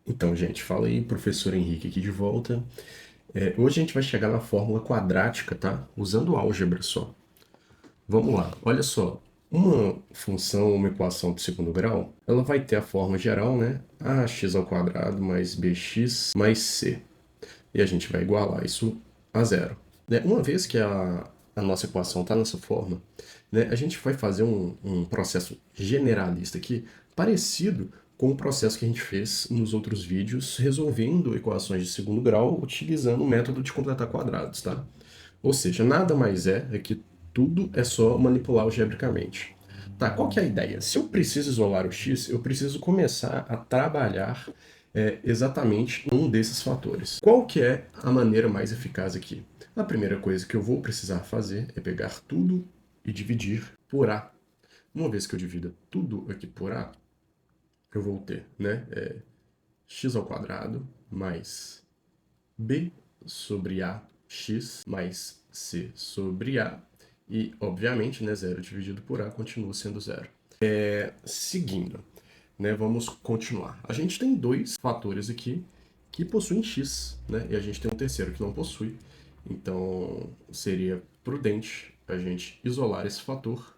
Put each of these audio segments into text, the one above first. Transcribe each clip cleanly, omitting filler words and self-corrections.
Então, gente, fala aí, professor Henrique aqui de volta. Hoje a gente vai chegar na fórmula quadrática, tá? Usando álgebra só. Vamos lá, olha só. Uma função, uma equação de segundo grau, ela vai ter a forma geral, né? Ax ao quadrado mais bx mais c. E a gente vai igualar isso a zero. Né? Uma vez que a nossa equação está nessa forma, né, a gente vai fazer um processo generalista aqui, parecido com o processo que a gente fez nos outros vídeos, resolvendo equações de segundo grau utilizando o método de completar quadrados, tá? Ou seja, nada mais é que tudo é só manipular algebricamente. Tá, qual que é a ideia? Se eu preciso isolar o x, eu preciso começar a trabalhar exatamente um desses fatores. Qual que é a maneira mais eficaz aqui? A primeira coisa que eu vou precisar fazer é pegar tudo e dividir por a. Uma vez que eu divida tudo aqui por a, eu vou ter, né, x ao quadrado mais b sobre a x mais c sobre a. E, obviamente, né, zero dividido por a continua sendo zero. Seguindo, né, vamos continuar. A gente tem dois fatores aqui que possuem x, né, e a gente tem um terceiro que não possui. Então, seria prudente a gente isolar esse fator,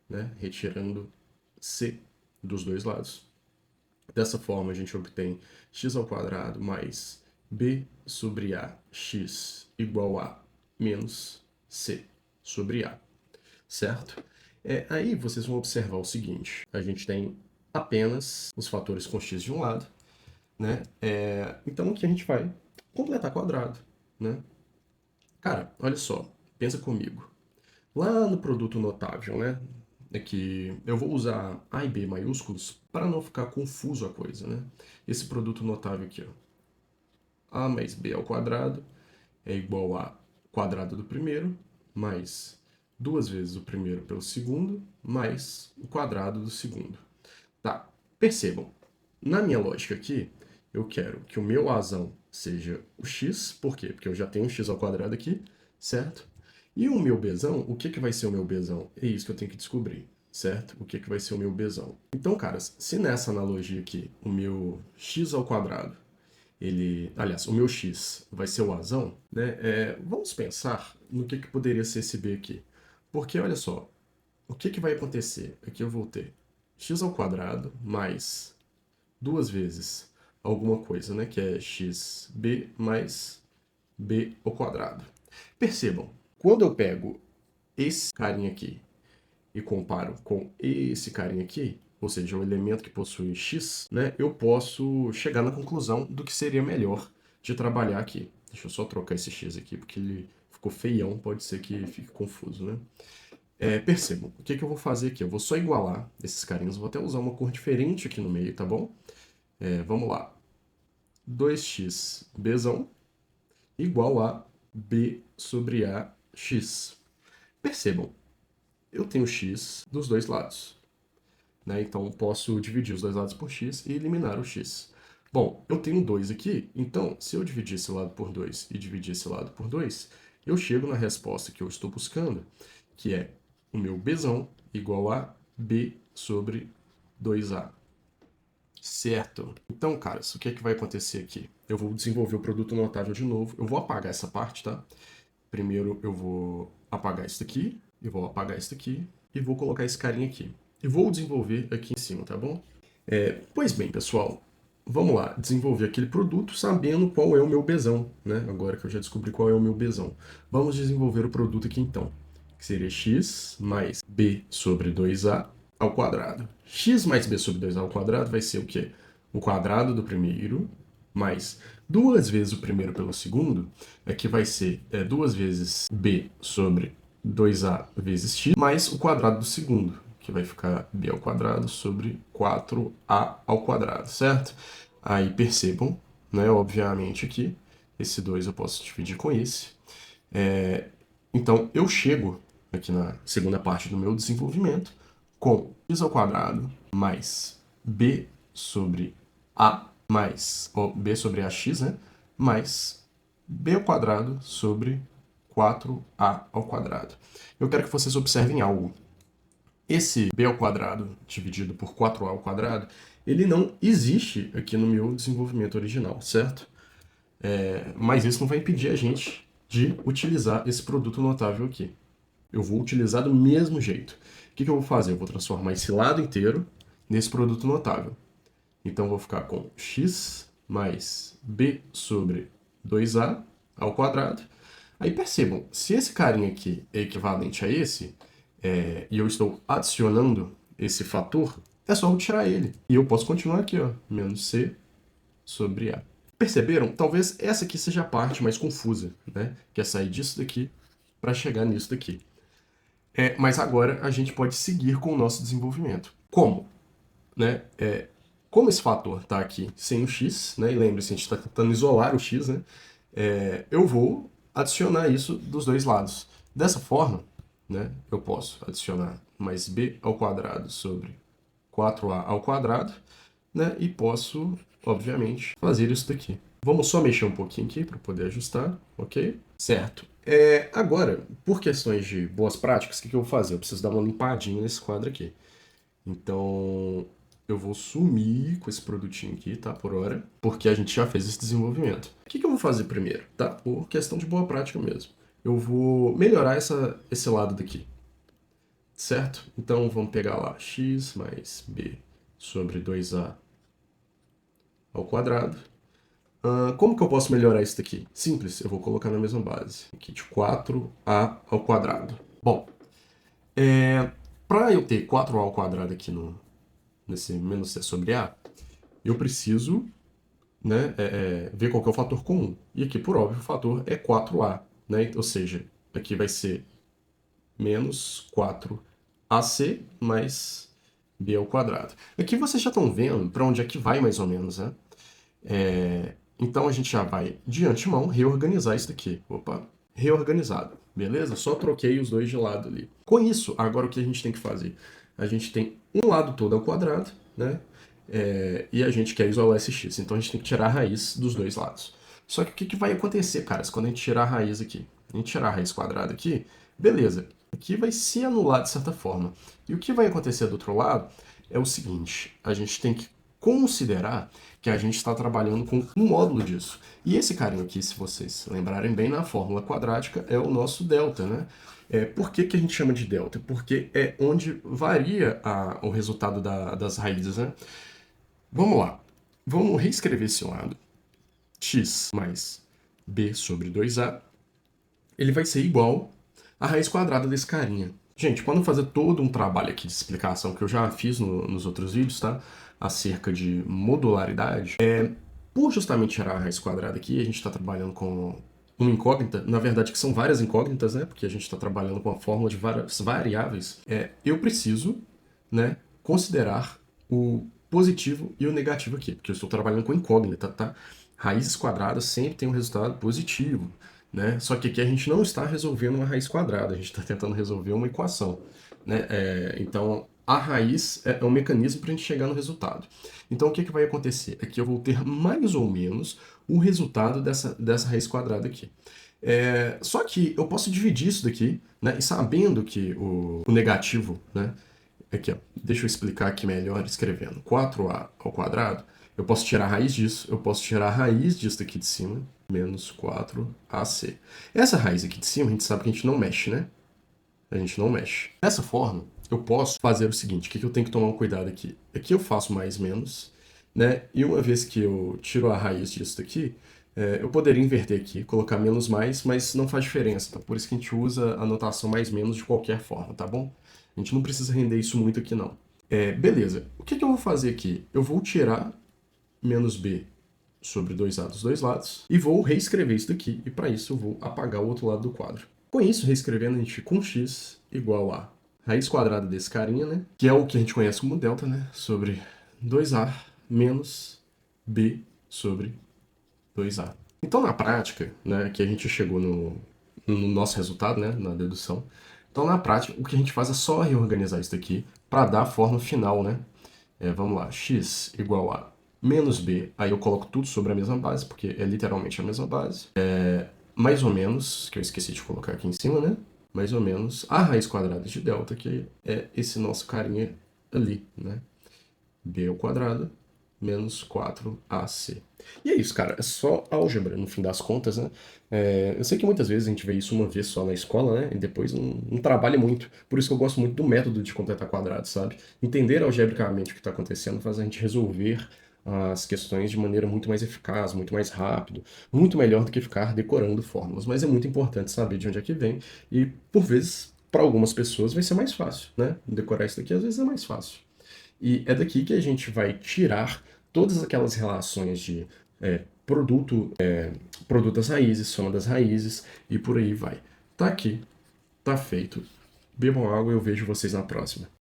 né, retirando c dos dois lados. Dessa forma, a gente obtém x ao quadrado mais b sobre a x igual a menos c sobre a, certo? Aí vocês vão observar o seguinte, a gente tem apenas os fatores com x de um lado, né? Então, o que a gente vai? Completar quadrado, né? Cara, olha só, pensa comigo. Lá no produto notável, né? É que eu vou usar A e B maiúsculos para não ficar confuso a coisa, né? Esse produto notável aqui, ó. A mais B ao quadrado é igual a quadrado do primeiro mais duas vezes o primeiro pelo segundo mais o quadrado do segundo. Tá, percebam. Na minha lógica aqui, eu quero que o meu azão seja o x, por quê? Porque eu já tenho um x ao quadrado aqui, certo? E o meu bzão, o que vai ser o meu bzão? É isso que eu tenho que descobrir, certo? O que vai ser o meu bzão? Então, caras, se nessa analogia aqui, o meu x ao quadrado, aliás, o meu x vai ser o azão, né? Vamos pensar no que poderia ser esse b aqui. Porque, olha só, o que vai acontecer? Aqui eu vou ter x ao quadrado mais duas vezes alguma coisa, né? Que é xb mais b ao quadrado. Percebam, quando eu pego esse carinha aqui e comparo com esse carinha aqui, ou seja, um elemento que possui x, né? Eu posso chegar na conclusão do que seria melhor de trabalhar aqui. Deixa eu só trocar esse x aqui, porque ele ficou feião, pode ser que fique confuso, né? Percebam, o que eu vou fazer aqui? Eu vou só igualar esses carinhos, vou até usar uma cor diferente aqui no meio, tá bom? Vamos lá. 2x bzão igual a b sobre a x. Percebam, eu tenho x dos dois lados, né? Então posso dividir os dois lados por x e eliminar o x. Bom, eu tenho 2 aqui, então se eu dividir esse lado por 2 e dividir esse lado por 2, eu chego na resposta que eu estou buscando, que é o meu bzão igual a b sobre 2a. Certo. Então, caras, o que vai acontecer aqui? Eu vou desenvolver o produto notável de novo. Eu vou apagar essa parte, tá? Primeiro eu vou apagar isso daqui, e vou apagar isso daqui, e vou colocar esse carinha aqui. E vou desenvolver aqui em cima, tá bom? Pois bem, pessoal, vamos lá, desenvolver aquele produto sabendo qual é o meu Bzão, né? Agora que eu já descobri qual é o meu Bzão. Vamos desenvolver o produto aqui então, que seria x mais b sobre 2a ao quadrado. X mais b sobre 2a ao quadrado vai ser o quê? O quadrado do primeiro mais duas vezes o primeiro pelo segundo, que vai ser duas vezes b sobre 2a vezes x, mais o quadrado do segundo, que vai ficar b ao quadrado sobre 4a ao quadrado, certo? Aí percebam, né, obviamente aqui, esse 2 eu posso dividir com esse. Então eu chego aqui na segunda parte do meu desenvolvimento com x ao quadrado mais b sobre a mais b sobre ax, né? Mais b ao quadrado sobre 4a ao quadrado. Eu quero que vocês observem algo. Esse b ao quadrado dividido por 4a ao quadrado ele não existe aqui no meu desenvolvimento original, certo? Mas isso não vai impedir a gente de utilizar esse produto notável aqui. Eu vou utilizar do mesmo jeito. O que eu vou fazer? Eu vou transformar esse lado inteiro nesse produto notável. Então, eu vou ficar com x mais b sobre 2a ao quadrado. Aí percebam, se esse carinha aqui é equivalente a esse, e eu estou adicionando esse fator, é só eu tirar ele. E eu posso continuar aqui, ó, menos c sobre a. Perceberam? Talvez essa aqui seja a parte mais confusa, né? Que é sair disso daqui para chegar nisso daqui. Mas agora a gente pode seguir com o nosso desenvolvimento. Como? Né? Como esse fator está aqui sem o x, né? E lembre-se, a gente está tentando isolar o x, né? Eu vou adicionar isso dos dois lados. Dessa forma, né, eu posso adicionar mais b ao quadrado sobre 4a ao quadrado, né? E posso, obviamente, fazer isso daqui. Vamos só mexer um pouquinho aqui para poder ajustar, ok? Certo. Agora, por questões de boas práticas, o que eu vou fazer? Eu preciso dar uma limpadinha nesse quadro aqui. Então, eu vou sumir com esse produtinho aqui, tá? Por hora, porque a gente já fez esse desenvolvimento. O que eu vou fazer primeiro, tá? Por questão de boa prática mesmo. Eu vou melhorar esse lado daqui, certo? Então, vamos pegar lá x mais b sobre 2a ao quadrado. Como que eu posso melhorar isso daqui? Simples, eu vou colocar na mesma base. Aqui de 4a ao quadrado. Bom, para eu ter 4a ao quadrado aqui nesse menos c sobre a, eu preciso, né, ver qual que é o fator comum. E aqui, por óbvio, o fator é 4a. Né? Ou seja, aqui vai ser menos 4ac mais b ao quadrado. Aqui vocês já estão vendo para onde é que vai mais ou menos, né? Então a gente já vai, de antemão, reorganizar isso daqui. Opa, reorganizado, beleza? Só troquei os dois de lado ali. Com isso, agora o que a gente tem que fazer? A gente tem um lado todo ao quadrado, né? E a gente quer isolar esse x, então a gente tem que tirar a raiz dos dois lados. Só que o que vai acontecer, caras, quando a gente tirar a raiz aqui? A gente tirar a raiz quadrada aqui, beleza, aqui vai se anular de certa forma. E o que vai acontecer do outro lado é o seguinte, a gente tem que considerar que a gente está trabalhando com um módulo disso. E esse carinho aqui, se vocês lembrarem bem, na fórmula quadrática é o nosso delta, né? Por que a gente chama de delta? Porque é onde varia o resultado das raízes, né? Vamos lá. Vamos reescrever esse lado. X mais b sobre 2a, ele vai ser igual à raiz quadrada desse carinha. Gente, quando eu fazer todo um trabalho aqui de explicação que eu já fiz nos outros vídeos, tá? Acerca de modularidade, por justamente tirar a raiz quadrada aqui, a gente está trabalhando com uma incógnita, na verdade que são várias incógnitas, né? Porque a gente está trabalhando com a fórmula de várias variáveis. Eu preciso, né, considerar o positivo e o negativo aqui, porque eu estou trabalhando com incógnita, tá? Raízes quadradas sempre tem um resultado positivo, né? Só que aqui a gente não está resolvendo uma raiz quadrada, a gente está tentando resolver uma equação, né? Então, a raiz é um mecanismo para a gente chegar no resultado. Então, o que vai acontecer? Aqui eu vou ter mais ou menos o resultado dessa raiz quadrada aqui. Só que eu posso dividir isso daqui, né? E sabendo que o negativo, né? Aqui, ó, deixa eu explicar aqui melhor escrevendo. 4a ao quadrado, eu posso tirar a raiz disso, eu posso tirar a raiz disso daqui de cima, menos 4ac. Essa raiz aqui de cima, a gente sabe que a gente não mexe, né? A gente não mexe. Dessa forma, eu posso fazer o seguinte, o que eu tenho que tomar um cuidado aqui? Aqui eu faço mais menos, né? E uma vez que eu tiro a raiz disso daqui, eu poderia inverter aqui, colocar menos mais, mas não faz diferença, tá? Por isso que a gente usa a notação mais menos de qualquer forma, tá bom? A gente não precisa render isso muito aqui, não. Beleza. O que eu vou fazer aqui? Eu vou tirar menos b sobre 2a dos dois lados e vou reescrever isso daqui. E para isso eu vou apagar o outro lado do quadro. Com isso, reescrevendo, a gente fica com x igual a raiz quadrada desse carinha, né? Que é o que a gente conhece como delta, né? Sobre 2a menos b sobre 2a. Então, na prática, né, que a gente chegou no nosso resultado, né, na dedução. Então, na prática, o que a gente faz é só reorganizar isso daqui para dar a forma final, né? Vamos lá, x igual a menos b, aí eu coloco tudo sobre a mesma base, porque é literalmente a mesma base. Mais ou menos, que eu esqueci de colocar aqui em cima, né? Mais ou menos a raiz quadrada de delta, que é esse nosso carinha ali, né? b ao quadrado menos 4AC. E é isso, cara. É só álgebra, no fim das contas, né? Eu sei que muitas vezes a gente vê isso uma vez só na escola, né? E depois não trabalha muito. Por isso que eu gosto muito do método de completar quadrados, sabe? Entender algebricamente o que está acontecendo faz a gente resolver as questões de maneira muito mais eficaz, muito mais rápido, muito melhor do que ficar decorando fórmulas. Mas é muito importante saber de onde é que vem e, por vezes, para algumas pessoas vai ser mais fácil, né? Decorar isso daqui às vezes é mais fácil. E é daqui que a gente vai tirar todas aquelas relações de produto das raízes, soma das raízes e por aí vai. Tá aqui, tá feito. Bebam água e eu vejo vocês na próxima.